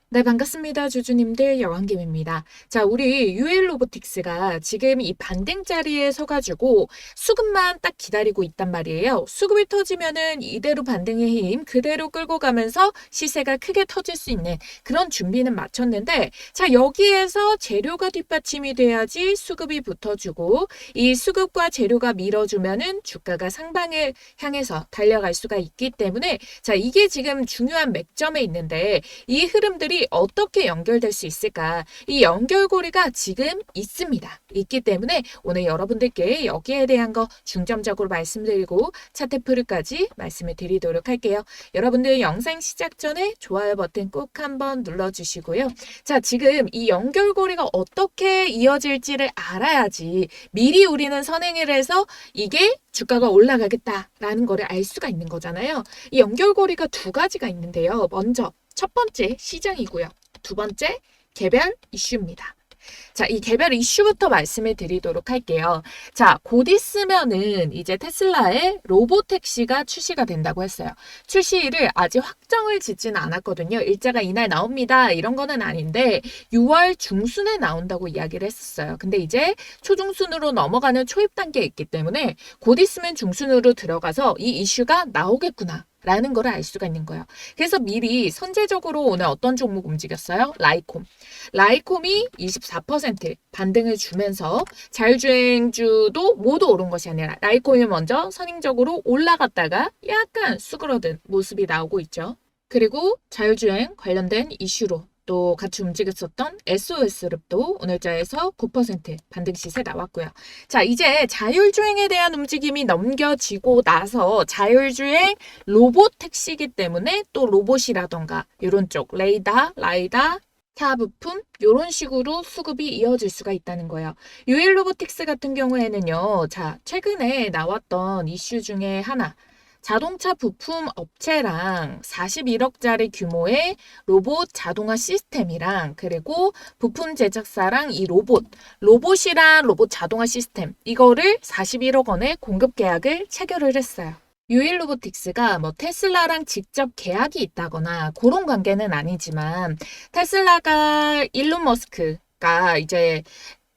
네, 반갑습니다. 주주님들 여왕김입니다. 자, 우리 유엘 로보틱스가 지금 이 반등 자리에 서가지고 수급만 딱 기다리고 있단 말이에요. 수급이 터지면은 이대로 반등의 힘 그대로 끌고 가면서 시세가 크게 터질 수 있는 그런 준비는 마쳤는데, 자, 여기에서 재료가 뒷받침이 돼야지 수급이 붙어주고, 이 수급과 재료가 밀어주면은 주가가 상방을 향해서 달려갈 수가 있기 때문에, 자, 이게 지금 중요한 맥점에 있는데, 이 흐름들이 어떻게 연결될 수 있을까? 이 연결고리가 지금 있습니다. 있기 때문에 오늘 여러분들께 여기에 대한 거 중점적으로 말씀드리고 차트프루까지 말씀을 드리도록 할게요. 여러분들 영상 시작 전에 좋아요 버튼 꼭 한번 눌러주시고요. 자, 지금 이 연결고리가 어떻게 이어질지를 알아야지 미리 우리는 선행을 해서 이게 주가가 올라가겠다라는 거를 알 수가 있는 거잖아요. 이 연결고리가 두 가지가 있는데요. 먼저 첫 번째 시장이고요. 두 번째 개별 이슈입니다. 자, 이 개별 이슈부터 말씀을 드리도록 할게요. 자, 곧 있으면은 이제 테슬라의 로보택시가 출시가 된다고 했어요. 출시일을 아직 확정을 짓지는 않았거든요. 일자가 이날 나옵니다. 이런 거는 아닌데 6월 중순에 나온다고 이야기를 했었어요. 근데 이제 초중순으로 넘어가는 초입 단계에 있기 때문에 곧 있으면 중순으로 들어가서 이 이슈가 나오겠구나. 라는 걸 알 수가 있는 거예요. 그래서 미리 선제적으로 오늘 어떤 종목 움직였어요? 라이콤. 라이콤이 24% 반등을 주면서 자율주행주도 모두 오른 것이 아니라 라이콤이 먼저 선행적으로 올라갔다가 약간 수그러든 모습이 나오고 있죠. 그리고 자율주행 관련된 이슈로 또 같이 움직였었던 SOS랩도 오늘자에서 9% 반등 시세 나왔고요. 자, 이제 자율주행에 대한 움직임이 넘겨지고 나서 자율주행 로봇 택시이기 때문에 또 로봇이라던가 이런 쪽 레이더, 라이다, 타 부품 이런 식으로 수급이 이어질 수가 있다는 거예요. 유일 로보틱스 같은 경우에는요. 자, 최근에 나왔던 이슈 중에 하나 자동차 부품 업체랑 41억짜리 규모의 로봇 자동화 시스템이랑 그리고 부품 제작사랑 이 로봇이랑 로봇 자동화 시스템 이거를 41억 원에 공급 계약을 체결을 했어요. 유일 로보틱스가 뭐 테슬라랑 직접 계약이 있다거나 그런 관계는 아니지만 테슬라가 일론 머스크가 이제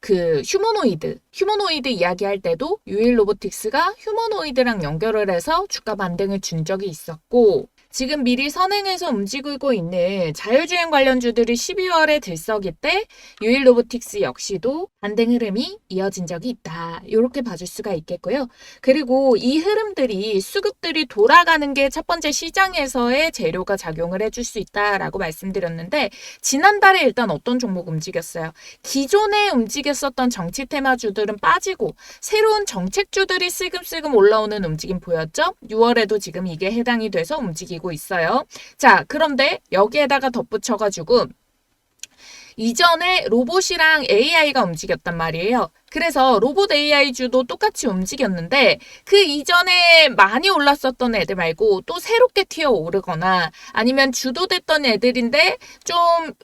그 휴머노이드 이야기할 때도 유일 로보틱스가 휴머노이드랑 연결을 해서 주가 반등을 준 적이 있었고 지금 미리 선행해서 움직이고 있는 자율주행 관련주들이 12월에 들썩일 때 유일 로보틱스 역시도 반등 흐름이 이어진 적이 있다. 이렇게 봐줄 수가 있겠고요. 그리고 이 흐름들이 수급들이 돌아가는 게 첫 번째 시장에서의 재료가 작용을 해줄 수 있다라고 말씀드렸는데 지난달에 일단 어떤 종목 움직였어요? 기존에 움직였었던 정치 테마주들은 빠지고 새로운 정책주들이 슬금슬금 올라오는 움직임 보였죠? 6월에도 지금 이게 해당이 돼서 움직이고 있어요. 자, 그런데 여기에다가 덧붙여가지고 이전에 로봇이랑 AI가 움직였단 말이에요. 그래서 로봇 AI주도 똑같이 움직였는데 그 이전에 많이 올랐었던 애들 말고 또 새롭게 튀어오르거나 아니면 주도됐던 애들인데 좀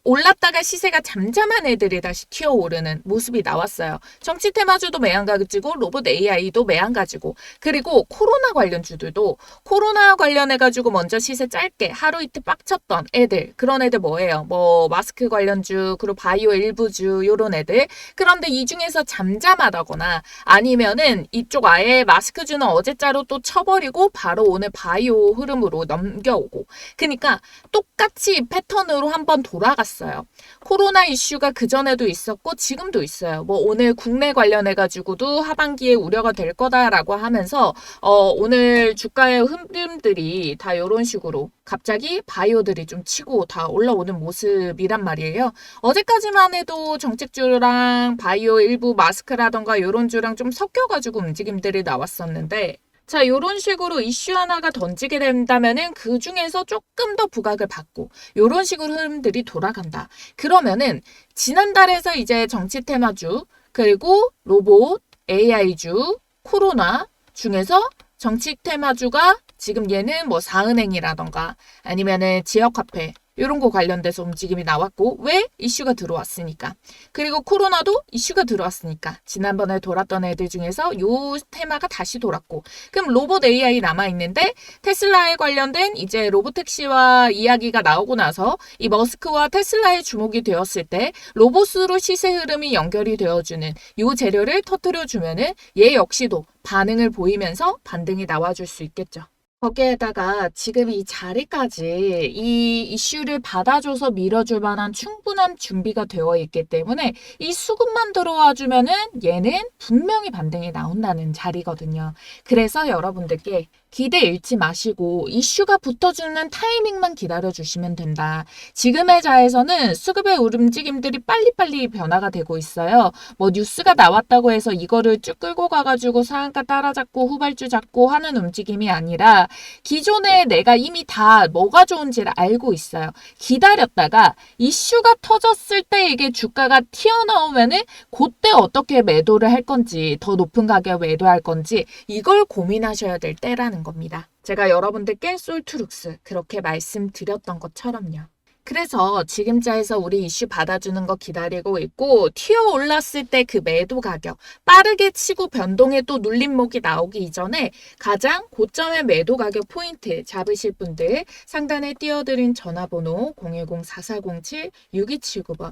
올랐다가 시세가 잠잠한 애들이 다시 튀어오르는 모습이 나왔어요. 정치 테마주도 매한가지고 로봇 AI도 매한가지고 그리고 코로나 관련주들도 코로나 관련해가지고 먼저 시세 짧게 하루 이틀 빡쳤던 애들 그런 애들 뭐예요? 뭐 마스크 관련주 그리고 바이오 일부주 요런 애들 그런데 이 중에서 잠잠하다거나 아니면은 이쪽 아예 마스크주는 어제자로 또 쳐버리고 바로 오늘 바이오 흐름으로 넘겨오고 그러니까 똑같이 패턴으로 한번 돌아갔어요. 코로나 이슈가 그전에도 있었고 지금도 있어요. 뭐 오늘 국내 관련해가지고도 하반기에 우려가 될 거다라고 하면서 오늘 주가의 흐름들이 다 이런 식으로 갑자기 바이오들이 좀 치고 다 올라오는 모습이란 말이에요. 어제까지만 해도 정책주랑 바이오 일부 마스크라던가 이런 주랑 좀 섞여가지고 움직임들이 나왔었는데 자, 이런 식으로 이슈 하나가 던지게 된다면은 그 중에서 조금 더 부각을 받고 이런 식으로 흐름들이 돌아간다. 그러면은 지난달에서 이제 정치 테마주 그리고 로봇, AI주, 코로나 중에서 정치 테마주가 지금 얘는 뭐 사은행이라던가 아니면은 지역화폐 이런 거 관련돼서 움직임이 나왔고, 왜? 이슈가 들어왔으니까. 그리고 코로나도 이슈가 들어왔으니까. 지난번에 돌았던 애들 중에서 요 테마가 다시 돌았고. 그럼 로봇 AI 남아있는데 테슬라에 관련된 이제 로보택시와 이야기가 나오고 나서 이 머스크와 테슬라의 주목이 되었을 때 로봇으로 시세 흐름이 연결이 되어주는 요 재료를 터뜨려주면은 얘 역시도 반응을 보이면서 반등이 나와줄 수 있겠죠. 거기에다가 지금 이 자리까지 이 이슈를 받아줘서 밀어줄 만한 충분한 준비가 되어 있기 때문에 이 수급만 들어와 주면은 얘는 분명히 반등이 나온다는 자리거든요. 그래서 여러분들께 기대 잃지 마시고 이슈가 붙어주는 타이밍만 기다려주시면 된다. 지금의 자에서는 수급의 움직임들이 빨리빨리 변화가 되고 있어요. 뭐 뉴스가 나왔다고 해서 이거를 쭉 끌고 가가지고 상한가 따라잡고 후발주 잡고 하는 움직임이 아니라 기존에 내가 이미 다 뭐가 좋은지를 알고 있어요. 기다렸다가 이슈가 터졌을 때 이게 주가가 튀어나오면은 그때 어떻게 매도를 할 건지 더 높은 가격에 매도할 건지 이걸 고민하셔야 될 때라는 겁니다. 제가 여러분들께 솔트룩스 그렇게 말씀드렸던 것처럼요. 그래서 지금자에서 우리 이슈 받아주는 거 기다리고 있고 튀어 올랐을 때 그 매도 가격 빠르게 치고 변동에 또 눌림목이 나오기 이전에 가장 고점의 매도 가격 포인트 잡으실 분들 상단에 띄워드린 전화번호 010-4407-6279번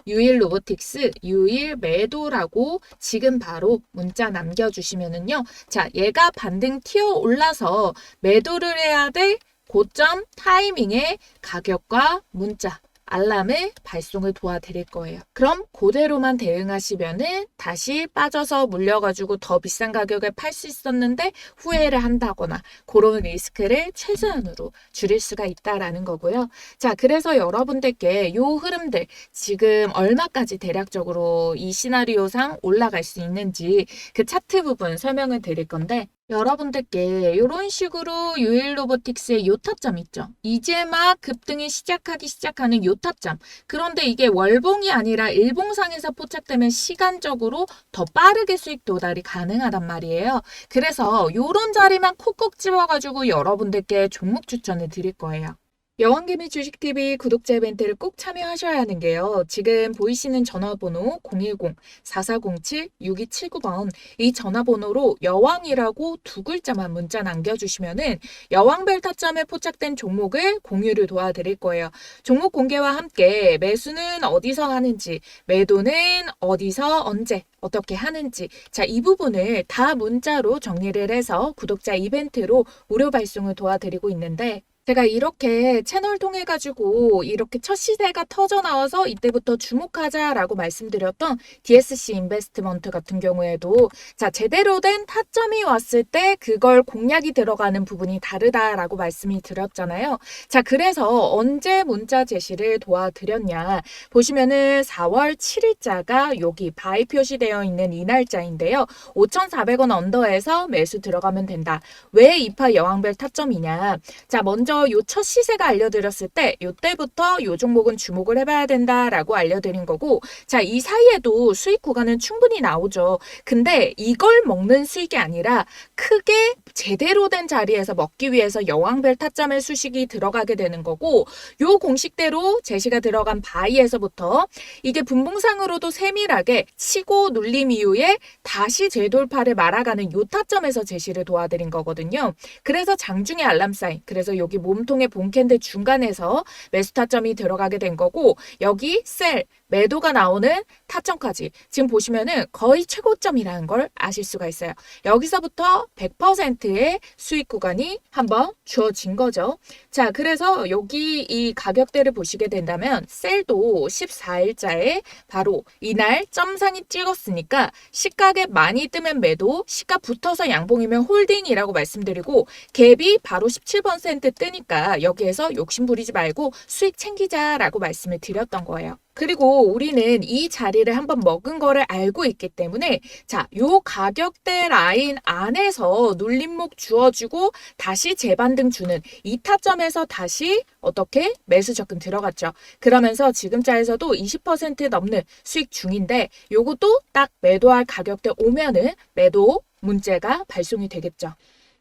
유일 로보틱스 유일 매도라고 지금 바로 문자 남겨주시면은요. 자, 얘가 반등 튀어 올라서 매도를 해야 될 고점 타이밍에 가격과 문자, 알람을 발송을 도와드릴 거예요. 그럼 그대로만 대응하시면은 다시 빠져서 물려가지고 더 비싼 가격에 팔 수 있었는데 후회를 한다거나 그런 리스크를 최소한으로 줄일 수가 있다라는 거고요. 자, 그래서 여러분들께 요 흐름들 지금 얼마까지 대략적으로 이 시나리오상 올라갈 수 있는지 그 차트 부분 설명을 드릴 건데 여러분들께 이런 식으로 유일 로보틱스의 요 타점 있죠. 이제 막 급등이 시작하기 시작하는 요 타점. 그런데 이게 월봉이 아니라 일봉상에서 포착되면 시간적으로 더 빠르게 수익 도달이 가능하단 말이에요. 그래서 요런 자리만 콕콕 집어가지고 여러분들께 종목 추천을 드릴 거예요. 여왕개미 주식TV 구독자 이벤트를 꼭 참여하셔야 하는 게요. 지금 보이시는 전화번호 010-4407-6279번 이 전화번호로 여왕이라고 두 글자만 문자 남겨주시면은 여왕별 타점에 포착된 종목을 공유를 도와드릴 거예요. 종목 공개와 함께 매수는 어디서 하는지, 매도는 어디서 언제 어떻게 하는지 자, 이 부분을 다 문자로 정리를 해서 구독자 이벤트로 무료 발송을 도와드리고 있는데 제가 이렇게 채널 통해 가지고 이렇게 첫 시세가 터져 나와서 이때부터 주목하자라고 말씀드렸던 DSC 인베스트먼트 같은 경우에도 자, 제대로 된 타점이 왔을 때 그걸 공략이 들어가는 부분이 다르다라고 말씀이 드렸잖아요. 자, 그래서 언제 문자 제시를 도와드렸냐 보시면은 4월 7일자가 여기 바이 표시되어 있는 이 날짜인데요. 5,400원 언더에서 매수 들어가면 된다. 왜 이파 여왕별 타점이냐? 자, 먼저 요 첫 시세가 알려드렸을 때 요때부터 요 종목은 주목을 해봐야 된다라고 알려드린 거고 자, 이 사이에도 수익 구간은 충분히 나오죠. 근데 이걸 먹는 수익이 아니라 크게 제대로 된 자리에서 먹기 위해서 여왕별 타점의 수식이 들어가게 되는 거고 요 공식대로 제시가 들어간 바이에서부터 이게 분봉상으로도 세밀하게 치고 눌림 이후에 다시 재돌파를 말아가는 요 타점에서 제시를 도와드린 거거든요. 그래서 장중의 알람 사인 그래서 여기 몸통의 본캔들 중간에서 매수 타점이 들어가게 된 거고 여기 셀 매도가 나오는 타점까지 지금 보시면은 거의 최고점이라는 걸 아실 수가 있어요. 여기서부터 100%의 수익 구간이 한번 주어진 거죠. 자, 그래서 여기 이 가격대를 보시게 된다면 셀도 14일자에 바로 이날 점상이 찍었으니까 시가에 많이 뜨면 매도, 시가 붙어서 양봉이면 홀딩이라고 말씀드리고 갭이 바로 17% 뜨니까 여기에서 욕심 부리지 말고 수익 챙기자라고 말씀을 드렸던 거예요. 그리고 우리는 이 자리를 한번 먹은 거를 알고 있기 때문에 자, 요 가격대 라인 안에서 눌림목 주어주고 다시 재반등 주는 이 타점에서 다시 어떻게 매수 접근 들어갔죠. 그러면서 지금자에서도 20% 넘는 수익 중인데 요것도 딱 매도할 가격대 오면은 매도 문제가 발송이 되겠죠.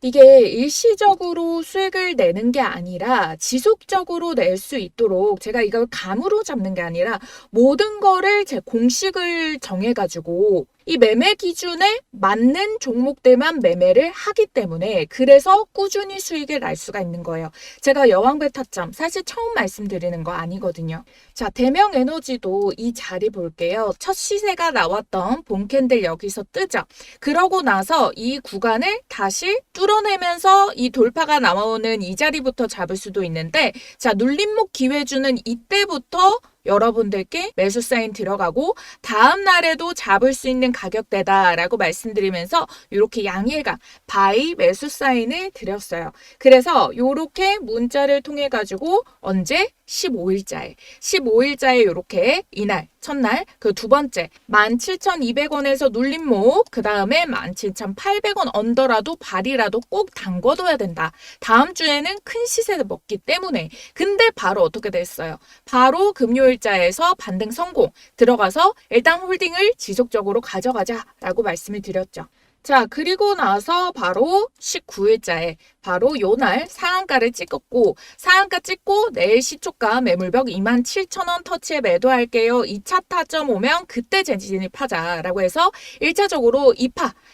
이게 일시적으로 수익을 내는 게 아니라 지속적으로 낼 수 있도록 제가 이걸 감으로 잡는 게 아니라 모든 거를 제 공식을 정해가지고 이 매매 기준에 맞는 종목들만 매매를 하기 때문에 그래서 꾸준히 수익을 날 수가 있는 거예요. 제가 여왕벨 타점 사실 처음 말씀드리는 거 아니거든요. 자, 대명에너지도 이 자리 볼게요. 첫 시세가 나왔던 봄캔들 여기서 뜨죠. 그러고 나서 이 구간을 다시 뚫어내면서 이 돌파가 나오는 이 자리부터 잡을 수도 있는데, 자, 눌림목 기회 주는 이때부터 여러분들께 매수 사인 들어가고 다음 날에도 잡을 수 있는 가격대다라고 말씀드리면서 이렇게 양일간 바이 매수 사인을 드렸어요. 그래서 이렇게 문자를 통해 가지고 언제? 15일자에 이렇게 이날 첫날 그 두 번째 17,200원에서 눌림목 그 다음에 17,800원 언더라도 발이라도 꼭 담궈둬야 된다. 다음 주에는 큰 시세를 먹기 때문에. 근데 바로 어떻게 됐어요? 바로 금요일자에서 반등 성공 들어가서 일단 홀딩을 지속적으로 가져가자라고 말씀을 드렸죠. 자, 그리고 나서 바로 19일자에 바로 요날 상한가를 찍었고 상한가 찍고 내일 시초가 매물벽 27,000원 터치에 매도할게요. 2차 타점 오면 그때 진입하자라고 해서 1차적으로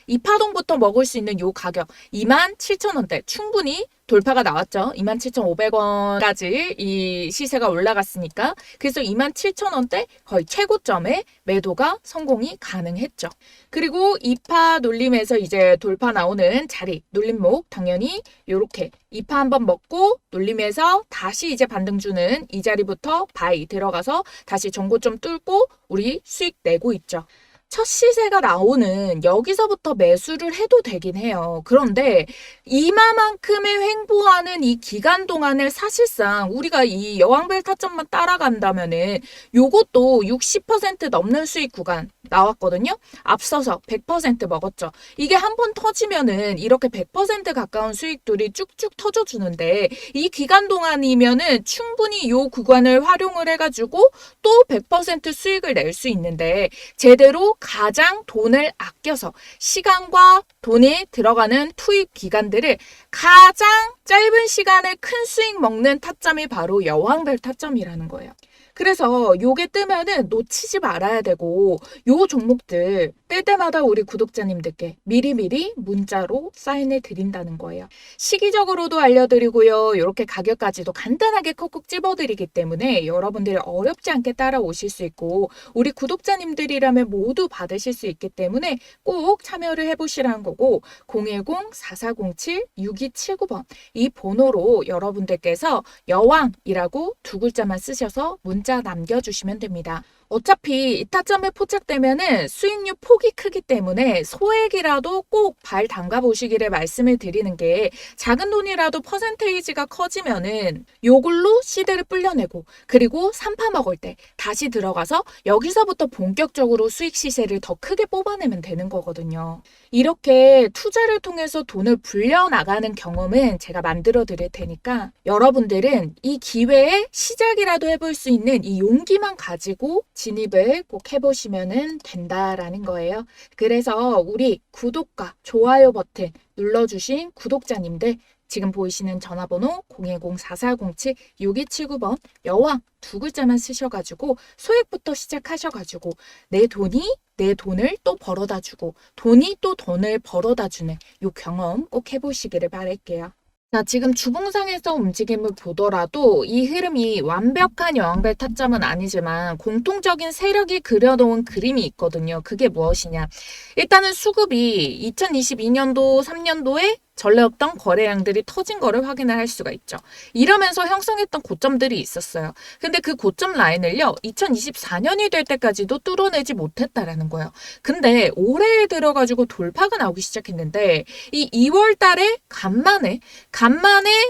2파동부터 먹을 수 있는 요 가격 27,000원대 충분히 돌파가 나왔죠. 27,500원까지 이 시세가 올라갔으니까. 그래서 27,000원대 거의 최고점에 매도가 성공이 가능했죠. 그리고 2파 눌림에서 이제 돌파 나오는 자리, 눌림목 당연히 이렇게 2파 한번 먹고 눌림에서 다시 이제 반등 주는 이 자리부터 바이 들어가서 다시 전고점 뚫고 우리 수익 내고 있죠. 첫 시세가 나오는 여기서부터 매수를 해도 되긴 해요. 그런데 이마만큼의 횡보하는 이 기간 동안을 사실상 우리가 이 여왕벨 타점만 따라간다면은 요것도 60% 넘는 수익 구간 나왔거든요. 앞서서 100% 먹었죠. 이게 한 번 터지면은 이렇게 100% 가까운 수익들이 쭉쭉 터져주는데 이 기간 동안이면은 충분히 요 구간을 활용을 해가지고 또 100% 수익을 낼 수 있는데 제대로 가장 돈을 아껴서 시간과 돈이 들어가는 투입 기간들을 가장 짧은 시간에 큰 수익 먹는 타점이 바로 여왕벨 타점이라는 거예요. 그래서 요게 뜨면은 놓치지 말아야 되고 요 종목들 뜰 때마다 우리 구독자님들께 미리미리 문자로 사인을 드린다는 거예요. 시기적으로도 알려드리고요. 이렇게 가격까지도 간단하게 콕콕 찝어드리기 때문에 여러분들이 어렵지 않게 따라오실 수 있고 우리 구독자님들이라면 모두 받으실 수 있기 때문에 꼭 참여를 해보시라는 거고 010-4407-6279번 이 번호로 여러분들께서 여왕이라고 두 글자만 쓰셔서 문자 남겨주시면 됩니다. 어차피 이 타점에 포착되면은 수익률 폭이 크기 때문에 소액이라도 꼭 발 담가 보시기를 말씀을 드리는 게 작은 돈이라도 퍼센테이지가 커지면은 요걸로 시대를 불려내고 그리고 3파 먹을 때 다시 들어가서 여기서부터 본격적으로 수익 시세를 더 크게 뽑아내면 되는 거거든요. 이렇게 투자를 통해서 돈을 불려나가는 경험은 제가 만들어 드릴 테니까 여러분들은 이 기회에 시작이라도 해볼 수 있는 이 용기만 가지고 진입을 꼭 해보시면 된다라는 거예요. 그래서 우리 구독과 좋아요 버튼 눌러주신 구독자님들 지금 보이시는 전화번호 010-4407-6279번 여왕 두 글자만 쓰셔가지고 소액부터 시작하셔가지고 내 돈을 또 벌어다 주고 돈이 또 돈을 벌어다 주는 요 경험 꼭 해보시기를 바랄게요. 자, 지금 주봉상에서 움직임을 보더라도 이 흐름이 완벽한 여왕벨 타점은 아니지만 공통적인 세력이 그려놓은 그림이 있거든요. 그게 무엇이냐. 일단은 수급이 2022년도, 3년도에 전례 없던 거래량들이 터진 거를 확인을 할 수가 있죠. 이러면서 형성했던 고점들이 있었어요. 근데 그 고점 라인을요. 2024년이 될 때까지도 뚫어내지 못했다라는 거예요. 근데 올해에 들어가지고 돌파가 나오기 시작했는데 이 2월 달에 간만에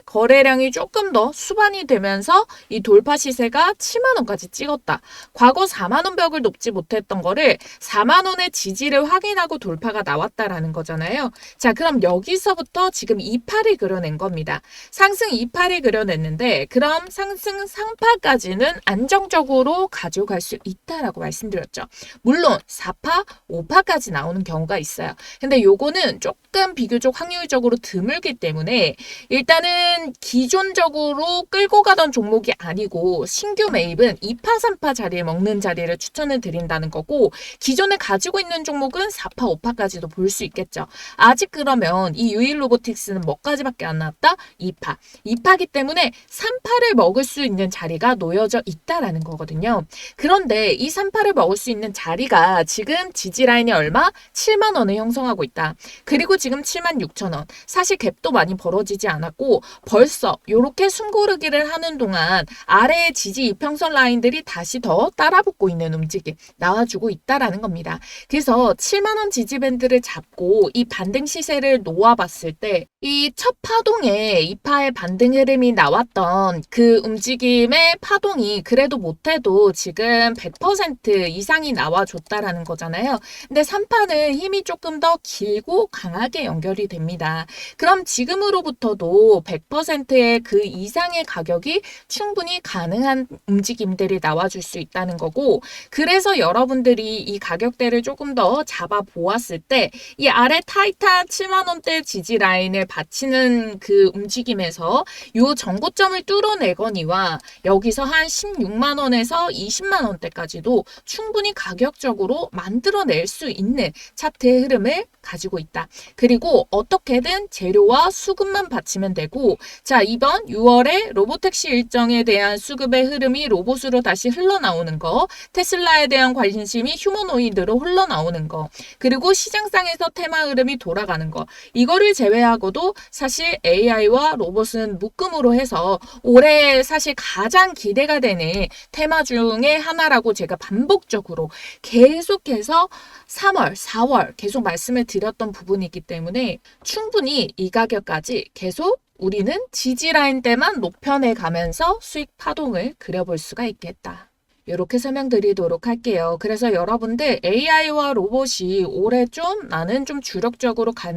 거래량이 조금 더 수반이 되면서 이 돌파 시세가 7만 원까지 찍었다. 과거 4만 원 벽을 높지 못했던 거를 4만 원의 지지를 확인하고 돌파가 나왔다라는 거잖아요. 자, 그럼 여기서부터 위에서부터 지금 2파를 그려낸 겁니다. 상승 2파를 그려냈는데 그럼 상승 3파까지는 안정적으로 가져갈 수 있다라고 말씀드렸죠. 물론 4파, 5파까지 나오는 경우가 있어요. 근데 요거는 조금 비교적 확률적으로 드물기 때문에 일단은 기존적으로 끌고 가던 종목이 아니고 신규 매입은 2파, 3파 자리에 먹는 자리를 추천을 드린다는 거고 기존에 가지고 있는 종목은 4파, 5파까지도 볼 수 있겠죠. 아직 그러면 이 유일 로보틱스는 뭐까지밖에 안 나왔다? 2파. 2파기 때문에 3파를 먹을 수 있는 자리가 놓여져 있다라는 거거든요. 그런데 이 3파를 먹을 수 있는 자리가 지금 지지 라인이 얼마? 7만 원을 형성하고 있다. 그리고 지금 7만 6천 원. 사실 갭도 많이 벌어지지 않았고 벌써 이렇게 숨고르기를 하는 동안 아래의 지지 이평선 라인들이 다시 더 따라붙고 있는 움직임 나와주고 있다라는 겁니다. 그래서 7만 원 지지 밴드를 잡고 이 반등 시세를 놓아봤을 때 이 첫 파동에 2파의 반등 흐름이 나왔던 그 움직임의 파동이 그래도 못해도 지금 100% 이상이 나와줬다라는 거잖아요. 근데 3파는 힘이 조금 더 길고 강하게 연결이 됩니다. 그럼 지금으로부터도 100%의 그 이상의 가격이 충분히 가능한 움직임들이 나와줄 수 있다는 거고 그래서 여러분들이 이 가격대를 조금 더 잡아 보았을 때 이 아래 타이트한 7만 원대 지지 라인을 받치는 그 움직임에서 요 정고점을 뚫어내거니와 여기서 한 16만 원에서 20만 원대까지도 충분히 가격적으로 만들어낼 수 있는 차트의 흐름을 가지고 있다. 그리고 어떻게든 재료와 수급만 받치면 되고 자 이번 6월에 로보택시 일정에 대한 수급의 흐름이 로봇으로 다시 흘러나오는 거 테슬라에 대한 관심이 휴머노이드로 흘러나오는 거 그리고 시장상에서 테마 흐름이 돌아가는 거 이거를 제외하고도 사실 AI와 로봇은 묶음으로 해서 올해 사실 가장 기대가 되는 테마 중에 하나라고 제가 반복적으로 계속해서 3월, 4월 계속 말씀을 드렸던 부분이기 때문에 충분히 이 가격까지 계속 우리는 지지라인 때만 높여내 가면서 수익 파동을 그려볼 수가 있겠다. 이렇게 설명드리도록 할게요. 그래서 여러분들 AI와 로봇이 올해 좀 나는 좀 주력적으로 갈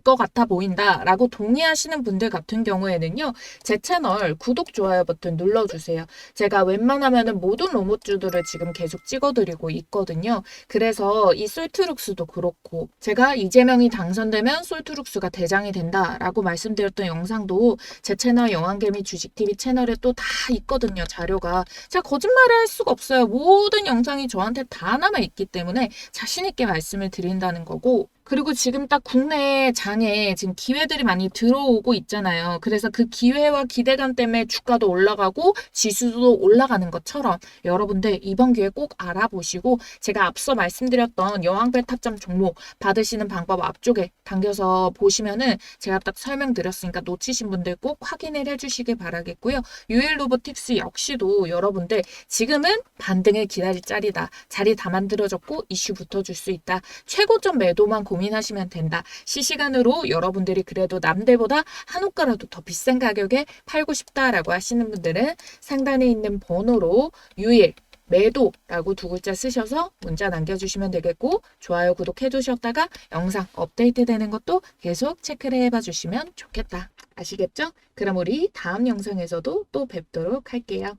것 같아 보인다 라고 동의하시는 분들 같은 경우에는요. 제 채널 구독, 좋아요 버튼 눌러주세요. 제가 웬만하면 모든 로봇주들을 지금 계속 찍어드리고 있거든요. 그래서 이 솔트룩스도 그렇고 제가 이재명이 당선되면 솔트룩스가 대장이 된다 라고 말씀드렸던 영상도 제 채널 영환개미 주식TV 채널에 또 다 있거든요. 자료가. 제가 거짓말을 할 수가 없어요. 모든 영상이 저한테 다 남아있기 때문에 자신있게 말씀을 드린다는 거고 그리고 지금 딱 국내 장에 지금 기회들이 많이 들어오고 있잖아요. 그래서 그 기회와 기대감 때문에 주가도 올라가고 지수도 올라가는 것처럼 여러분들 이번 기회 꼭 알아보시고 제가 앞서 말씀드렸던 여왕별 타점 종목 받으시는 방법 앞쪽에 당겨서 보시면은 제가 딱 설명드렸으니까 놓치신 분들 꼭 확인을 해주시길 바라겠고요. 유일 로보틱스 역시도 여러분들 지금은 반등을 기다릴 자리다. 자리 다 만들어졌고 이슈 붙어줄 수 있다. 최고점 매도만 고민하시면 된다. 실시간으로 여러분들이 그래도 남들보다 한 호가라도 더 비싼 가격에 팔고 싶다라고 하시는 분들은 상단에 있는 번호로 유일 매도라고 두 글자 쓰셔서 문자 남겨주시면 되겠고 좋아요, 구독해 두셨다가 영상 업데이트 되는 것도 계속 체크를 해봐 주시면 좋겠다. 아시겠죠? 그럼 우리 다음 영상에서도 또 뵙도록 할게요.